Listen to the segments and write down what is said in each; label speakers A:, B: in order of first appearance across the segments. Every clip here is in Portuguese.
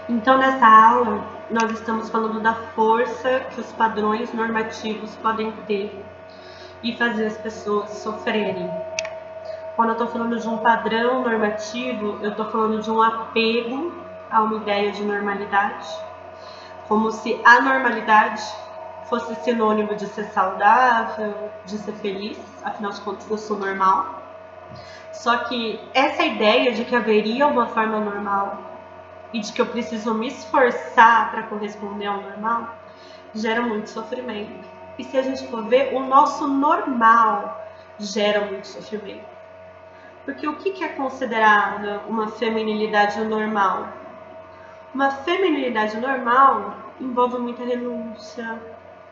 A: Então, nessa aula, nós estamos falando da força que os padrões normativos podem ter e fazer as pessoas sofrerem. Quando eu estou falando de um padrão normativo, eu estou falando de um apego a uma ideia de normalidade, como se a normalidade fosse sinônimo de ser saudável, de ser feliz, afinal de contas eu sou normal. Só que essa ideia de que haveria uma forma normal e de que eu preciso me esforçar para corresponder ao normal, gera muito sofrimento. E se a gente for ver, o nosso normal gera muito sofrimento. Porque o que é considerado uma feminilidade normal? Uma feminilidade normal envolve muita renúncia,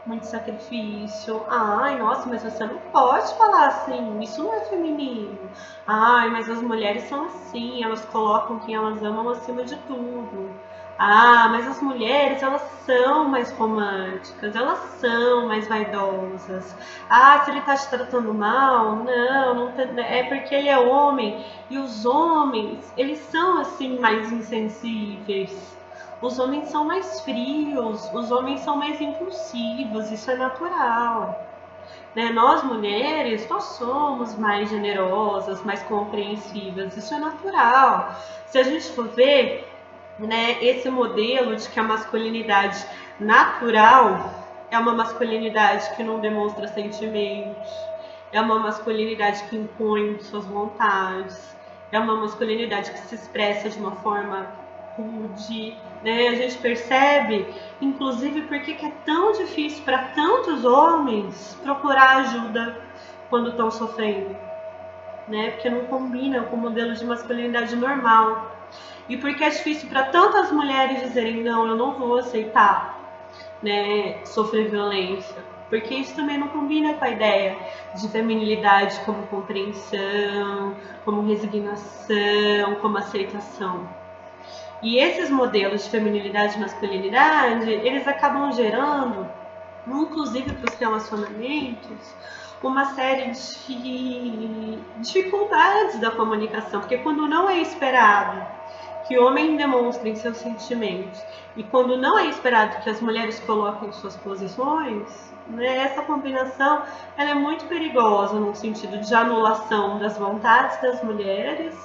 A: muito sacrifício. Ai, nossa, mas você não pode falar assim, isso não é feminino. Ai, mas as mulheres são assim, elas colocam quem elas amam acima de tudo. Ah, mas as mulheres, elas são mais românticas, elas são mais vaidosas. Ah, se ele tá te tratando mal, não é porque ele é homem. E os homens, eles são assim mais insensíveis. Os homens são mais frios, os homens são mais impulsivos, isso é natural. Né? Nós mulheres, nós somos mais generosas, mais compreensivas, isso é natural. Se a gente for ver, né, esse modelo de que a masculinidade natural é uma masculinidade que não demonstra sentimentos, é uma masculinidade que impõe suas vontades, é uma masculinidade que se expressa de uma forma rude, né? A gente percebe, inclusive, porque que é tão difícil para tantos homens procurar ajuda quando estão sofrendo, né? Porque não combina com o modelo de masculinidade normal. E porque é difícil para tantas mulheres dizerem não, eu não vou aceitar, né, sofrer violência, porque isso também não combina com a ideia de feminilidade como compreensão, como resignação, como aceitação. E esses modelos de feminilidade e masculinidade, eles acabam gerando, inclusive para os relacionamentos, uma série de dificuldades da comunicação, porque quando não é esperado que homens demonstrem seus sentimentos e quando não é esperado que as mulheres coloquem suas posições, né, essa combinação ela é muito perigosa no sentido de anulação das vontades das mulheres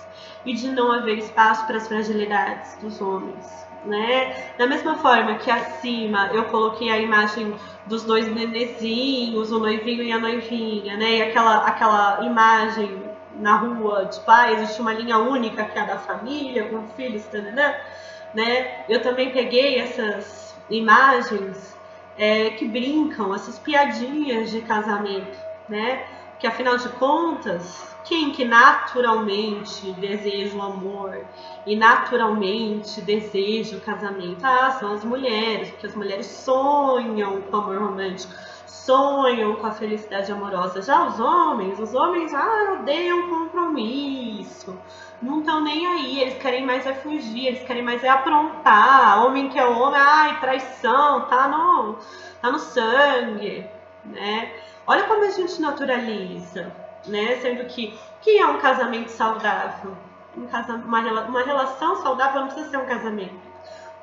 A: e de não haver espaço para as fragilidades dos homens. Né? Da mesma forma que acima eu coloquei a imagem dos dois bebezinhos, o noivinho e a noivinha, né? E aquela imagem na rua, tipo, existe uma linha única que é a da família, com filhos, né? Eu também peguei essas imagens que brincam, essas piadinhas de casamento, né? Que afinal de contas, quem que naturalmente deseja o amor e naturalmente deseja o casamento? São as mulheres, porque as mulheres sonham com o amor romântico, sonham com a felicidade amorosa. Já os homens odeiam compromisso, não estão nem aí, eles querem mais é fugir, eles querem mais é aprontar. Homem que é homem, traição, tá no sangue, né? Olha como a gente naturaliza, né? Sendo que é um casamento saudável? Uma relação saudável não precisa ser um casamento.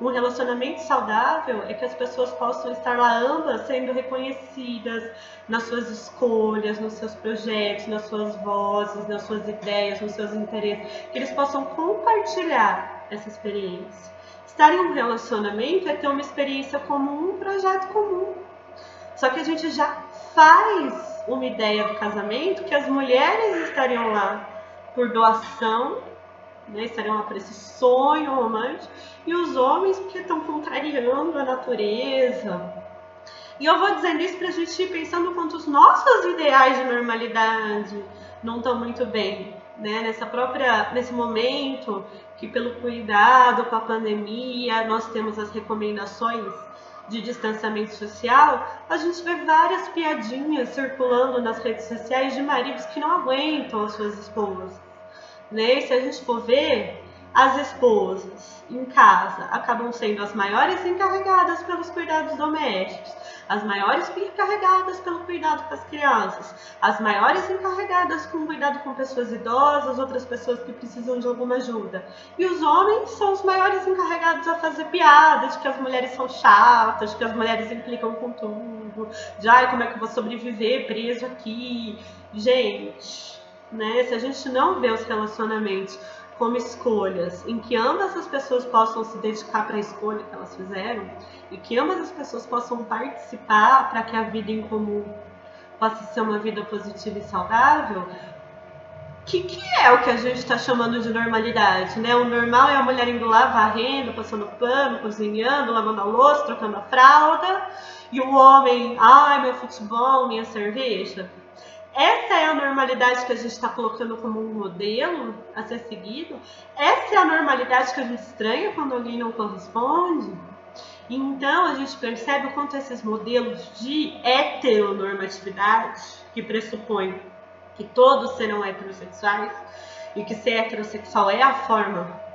A: Um relacionamento saudável é que as pessoas possam estar lá ambas sendo reconhecidas nas suas escolhas, nos seus projetos, nas suas vozes, nas suas ideias, nos seus interesses, que eles possam compartilhar essa experiência. Estar em um relacionamento é ter uma experiência comum, um projeto comum. Só que a gente já faz uma ideia do casamento que as mulheres estariam lá por doação, né, estariam lá por esse sonho romântico, e os homens porque estão contrariando a natureza. E eu vou dizendo isso para a gente ir pensando quanto os nossos ideais de normalidade não estão muito bem, né? Nesse momento que pelo cuidado com a pandemia nós temos as recomendações de distanciamento social, a gente vê várias piadinhas circulando nas redes sociais de maridos que não aguentam as suas esposas, né? E se a gente for ver, As esposas em casa acabam sendo as maiores encarregadas pelos cuidados domésticos, as maiores encarregadas pelo cuidado com as crianças, as maiores encarregadas com cuidado com pessoas idosas, outras pessoas que precisam de alguma ajuda. E os homens são os maiores encarregados a fazer piadas de que as mulheres são chatas, de que as mulheres implicam com tudo, de ai, como é que eu vou sobreviver preso aqui. Gente, né? Se a gente não vê os relacionamentos como escolhas em que ambas as pessoas possam se dedicar para a escolha que elas fizeram e que ambas as pessoas possam participar para que a vida em comum possa ser uma vida positiva e saudável, que é o que a gente está chamando de normalidade, né? O normal é a mulher indo lá varrendo, passando pano, cozinhando, lavando a louça, trocando a fralda, e o homem, ai, meu futebol, minha cerveja. Essa é a normalidade que a gente está colocando como um modelo a ser seguido? Essa é a normalidade que a gente estranha quando alguém não corresponde? Então a gente percebe o quanto esses modelos de heteronormatividade, que pressupõem que todos serão heterossexuais e que ser heterossexual é a forma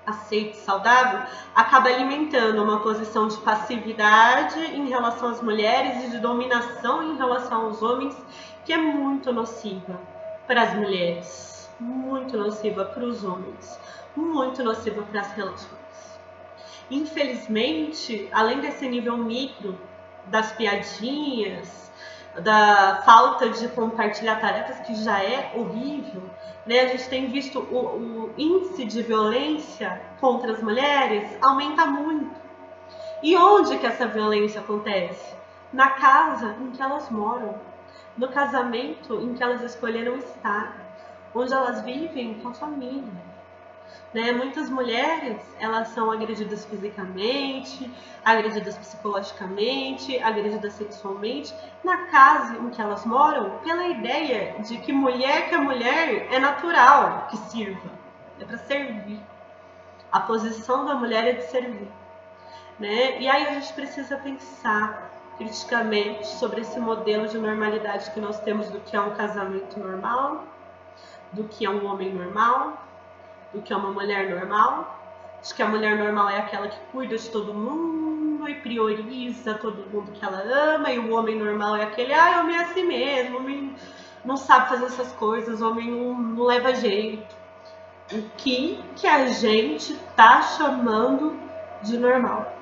A: aceita e saudável, acaba alimentando uma posição de passividade em relação às mulheres e de dominação em relação aos homens, que é muito nociva para as mulheres, muito nociva para os homens, muito nociva para as relações. Infelizmente, além desse nível micro das piadinhas, da falta de compartilhar tarefas, que já é horrível, né? A gente tem visto o índice de violência contra as mulheres aumentar muito. E onde que essa violência acontece? Na casa em que elas moram, no casamento em que elas escolheram estar, onde elas vivem com a família. Né? Muitas mulheres, elas são agredidas fisicamente, agredidas psicologicamente, agredidas sexualmente, na casa em que elas moram, pela ideia de que a mulher é natural que sirva, é para servir. A posição da mulher é de servir. Né? E aí a gente precisa pensar criticamente sobre esse modelo de normalidade que nós temos do que é um casamento normal, do que é um homem normal, do que é uma mulher normal. Acho que a mulher normal é aquela que cuida de todo mundo e prioriza todo mundo que ela ama, e o homem normal é aquele, homem é assim mesmo, homem não sabe fazer essas coisas, homem não leva jeito. O que a gente tá chamando de normal?